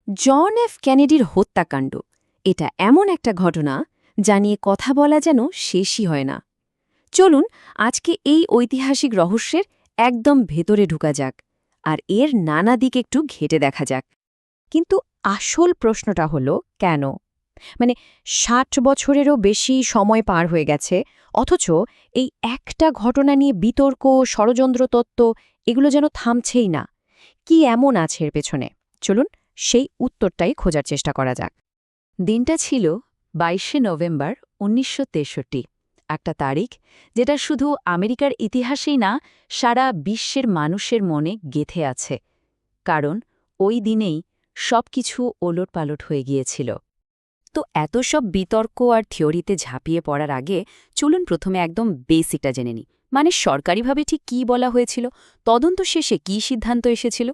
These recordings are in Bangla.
জন এফ কেনেডির হত্যাকাণ্ড এটা এমন একটা ঘটনা যা নিয়ে কথা বলা যেন শেষই হয় না। চলুন আজকে এই ঐতিহাসিক রহস্যের একদম ভেতরে ঢুকা যাক আর এর নানা দিক একটু ঘেঁটে দেখা যাক। কিন্তু আসল প্রশ্নটা হলো কেন? মানে ৬০ বছরেরও বেশি সময় পার হয়ে গেছে, অথচ এই একটা ঘটনা নিয়ে বিতর্ক, ষড়যন্ত্র তত্ত্ব এগুলো যেন থামছেই না। কি এমন আছে এর পেছনে? চলুন সেই উত্তরটাই খোঁজার চেষ্টা করা যাক। দিনটা ছিল ২২শে নভেম্বর ১৯৬৩, একটা তারিখ যেটা শুধু আমেরিকার ইতিহাসেই না, সারা বিশ্বের মানুষের মনে গেঁথে আছে। কারণ ওই দিনেই সবকিছু ওলটপালট হয়ে গিয়েছিল। তো এত সব বিতর্ক আর থিওরিতে ঝাঁপিয়ে পড়ার আগে চলুন প্রথমে একদম বেসিকটা জেনে নিই। মানে সরকারিভাবে ঠিক কী বলা হয়েছিল, তদন্ত শেষে কী সিদ্ধান্ত এসেছিল।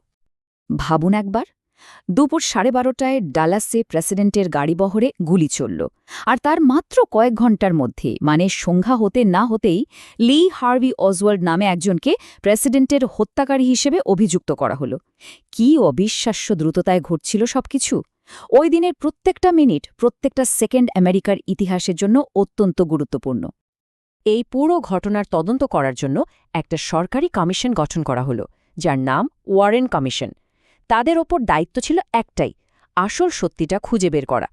ভাবুন একবার, দুপুর 12:30টায় ডালাসে প্রেসিডেন্টের গাড়িবহরে গুলি চলল, আর তার মাত্র কয়েক ঘণ্টার মধ্যে, মানে সংখ্যা হতে না হতেই, লি হার্ভি অসওয়াল্ড নামে একজনকে প্রেসিডেন্টের হত্যাকারী হিসেবে অভিযুক্ত করা হলো। কি অবিশ্বাস্য দ্রুততায় ঘটছিল সবকিছু! ওই দিনের প্রত্যেকটা মিনিট, প্রত্যেকটা সেকেন্ড আমেরিকার ইতিহাসের জন্য অত্যন্ত গুরুত্বপূর্ণ। এই পুরো ঘটনার তদন্ত করার জন্য একটা সরকারি কমিশন গঠন করা হলো, যার নাম ওয়ারেন কমিশন। তাদের ওপর দায়িত্ব ছিল একটাই, আসল সত্যিটা খুঁজে বের করা।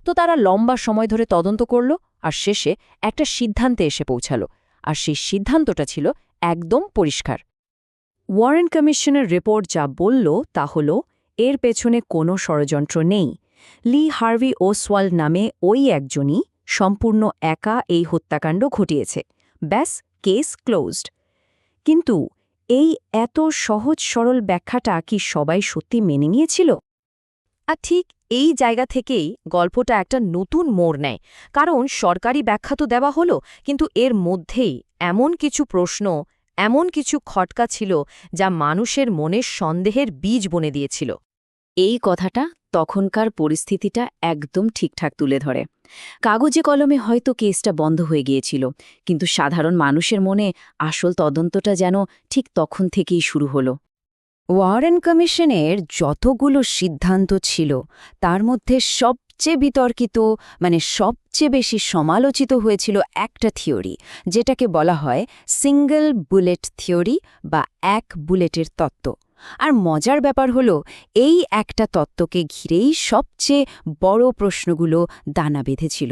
তো তারা লম্বা সময় ধরে তদন্ত করল আর শেষে একটা সিদ্ধান্তে এসে পৌঁছালো, আর সেই সিদ্ধান্তটা ছিল একদম পরিষ্কার। ওয়ারেন কমিশনের রিপোর্ট যা বলল তা হল, এর পেছনে কোনো ষড়যন্ত্র নেই। লি হার্ভি ওসওয়াল্ড নামে ওই একজনই সম্পূর্ণ একা এই হত্যাকাণ্ড ঘটিয়েছে। ব্যাস, কেস ক্লোজড। কিন্তু এই এত সহজ সরল ব্যাখ্যাটা কি সবাই সত্যি মেনে নিয়েছিল? আর ঠিক এই জায়গা থেকেই গল্পটা একটা নতুন মোড় নেয়। কারণ সরকারি ব্যাখ্যা তো দেওয়া হলো, কিন্তু এর মধ্যেই এমন কিছু প্রশ্ন, এমন কিছু খটকা ছিল যা মানুষের মনে সন্দেহের বীজ বনে দিয়েছিল। এই কথাটা তখনকার পরিস্থিতিটা একদম ঠিকঠাক তুলে ধরে। কাগজে কলমে হয়তো কেসটা বন্ধ হয়ে গিয়েছিল, কিন্তু সাধারণ মানুষের মনে আসল তদন্তটা যেন ঠিক তখন থেকেই শুরু হলো। ওয়ারেন কমিশনের যতগুলো সিদ্ধান্ত ছিল, তার মধ্যে সবচেয়ে বিতর্কিত, মানে সবচেয়ে বেশি সমালোচিত হয়েছিল একটা থিওরি, যেটাকে বলা হয় সিঙ্গল বুলেট থিওরি বা এক বুলেটের তত্ত্ব। আর মজার ব্যাপার হলো, এই একটা তত্ত্বকে ঘিরেই সবচেয়ে বড় প্রশ্নগুলো দানা বেঁধেছিল।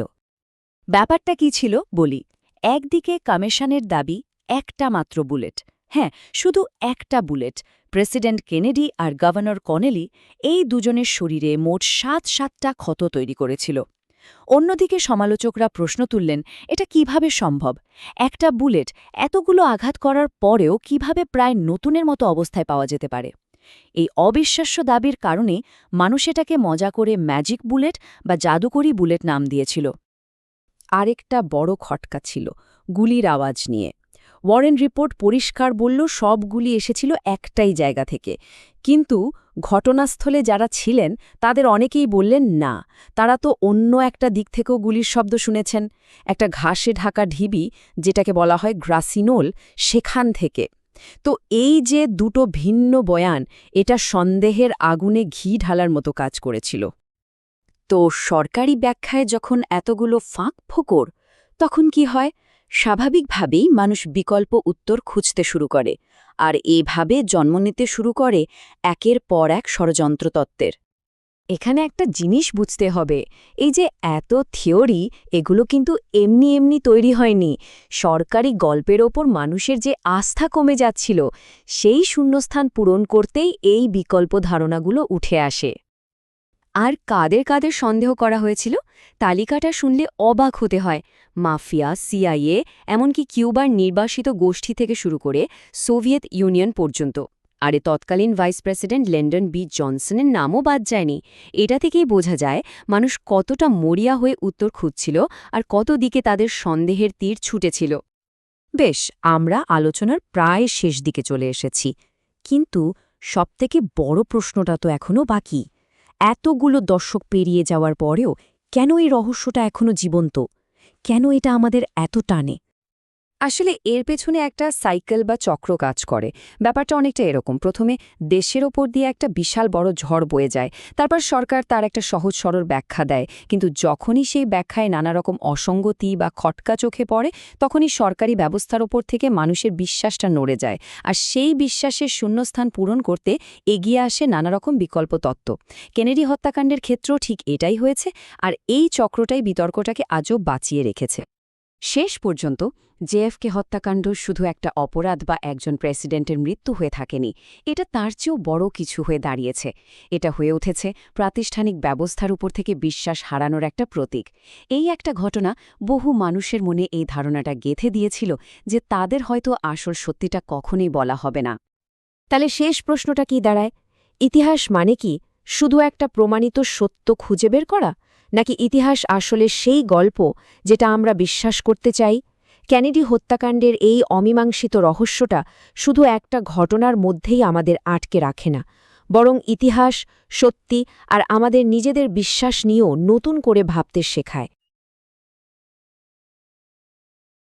ব্যাপারটা কি ছিল বলি। একদিকে কমিশনের দাবি একটা মাত্র বুলেট, হ্যাঁ, শুধু একটা বুলেট। প্রেসিডেন্ট কেনেডি আর গভর্নর কনেলি এই দুজনের শরীরে মোট ৭টা ক্ষত তৈরি করেছিল। অন্যদিকে সমালোচকরা প্রশ্ন তুললেন, এটা কিভাবে সম্ভব? একটা বুলেট এতগুলো আঘাত করার পরেও কিভাবে প্রায় নতুনের মতো অবস্থায় পাওয়া যেতে পারে? এই অবিশ্বাস্য দাবির কারণে মানুষ এটাকে মজা করে ম্যাজিক বুলেট বা জাদুকরি বুলেট নাম দিয়েছিল। আরেকটা বড় খটকা ছিল গুলির আওয়াজ নিয়ে। ওয়ারেন রিপোর্ট পরিষ্কার বলল সব গুলি এসেছিল একটাই জায়গা থেকে, কিন্তু ঘটনাস্থলে যারা ছিলেন তাদের অনেকেই বললেন না, তারা তো অন্য একটা দিক থেকেও গুলির শব্দ শুনেছেন, একটা ঘাসে ঢাকা ঢিবি, যেটাকে বলা হয় গ্রাসিনোল, সেখান থেকে। তো এই যে দুটো ভিন্ন বয়ান, এটা সন্দেহের আগুনে ঘি ঢালার মতো কাজ করেছিল। তো সরকারি ব্যাখ্যায় যখন এতগুলো ফাঁক ফোকর, তখন কি হয়? স্বাভাবিকভাবেই মানুষ বিকল্প উত্তর খুঁজতে শুরু করে, আর এভাবে জন্ম নিতে শুরু করে একের পর এক ষড়যন্ত্র তত্ত্বের। এখানে একটা জিনিস বুঝতে হবে, এই যে এত থিওরি, এগুলো কিন্তু এমনি এমনি তৈরি হয়নি। সরকারি গল্পের ওপর মানুষের যে আস্থা কমে যাচ্ছিল, সেই শূন্যস্থান পূরণ করতেই এই বিকল্প ধারণাগুলো উঠে আসে। আর কাদের কাদের সন্দেহ করা হয়েছিল, তালিকাটা শুনলে অবাক হতে হয়। মাফিয়া, সিআইএ, এমনকি কিউবার নির্বাসিত গোষ্ঠী থেকে শুরু করে সোভিয়েত ইউনিয়ন পর্যন্ত। আরে তৎকালীন ভাইস প্রেসিডেন্ট লিন্ডন বি জনসনের নামও বাদ যায়নি। এটা থেকেই বোঝা যায় মানুষ কতটা মরিয়া হয়ে উত্তর খুঁজছিল আর কত দিকে তাদের সন্দেহের তীর ছুটেছিল। বেশ, আমরা আলোচনার প্রায় শেষ দিকে চলে এসেছি, কিন্তু সবথেকে বড় প্রশ্নটা তো এখনও বাকি। এতগুলো দশক পেরিয়ে যাওয়ার পরেও কেন এই রহস্যটা এখনও জীবন্ত? কেন এটা আমাদের এত টানে? আসলে এর পেছনে একটা সাইকেল বা চক্র কাজ করে। ব্যাপারটা অনেকটা এরকম। প্রথমে দেশের ওপর দিয়ে একটা বিশাল বড় ঝড় বয়ে যায়, তারপর সরকার তার একটা সহজ সরল ব্যাখ্যা দেয়, কিন্তু যখনই সেই ব্যাখ্যায় নানা রকম অসঙ্গতি বা খটকা চোখে পড়ে, তখনই সরকারি ব্যবস্থার ওপর থেকে মানুষের বিশ্বাসটা নড়ে যায়, আর সেই বিশ্বাসের শূন্যস্থান পূরণ করতে এগিয়ে আসে নানা রকম বিকল্প তত্ত্ব। কেনেডি হত্যাকাণ্ডের ক্ষেত্রেও ঠিক এটাই হয়েছে, আর এই চক্রটাই বিতর্কটাকে আজও বাঁচিয়ে রেখেছে। শেষ পর্যন্ত জেএফকে হত্যাকাণ্ড শুধু একটা অপরাধ বা একজন প্রেসিডেন্টের মৃত্যু হয়ে থাকেনি, এটা তার চেয়েও বড় কিছু হয়ে দাঁড়িয়েছে। এটা হয়ে উঠেছে প্রাতিষ্ঠানিক ব্যবস্থার উপর থেকে বিশ্বাস হারানোর একটা প্রতীক। এই একটা ঘটনা বহু মানুষের মনে এই ধারণাটা গেঁথে দিয়েছিল যে তাদের হয়তো আসল সত্যিটা কখনোই বলা হবে না। তাহলে শেষ প্রশ্নটা কি দাঁড়ায়? ইতিহাস মানে কি শুধু একটা প্রমাণিত সত্য খুঁজে বের করা, নাকি ইতিহাস আসলে সেই গল্প যেটা আমরা বিশ্বাস করতে চাই? কেনেডি হত্যাকাণ্ডের এই অমীমাংসিত রহস্যটা শুধু একটা ঘটনার মধ্যেই আমাদের আটকে রাখে না, বরং ইতিহাস, সত্যি আর আমাদের নিজেদের বিশ্বাস নিয়েও নতুন করে ভাবতে শেখায়।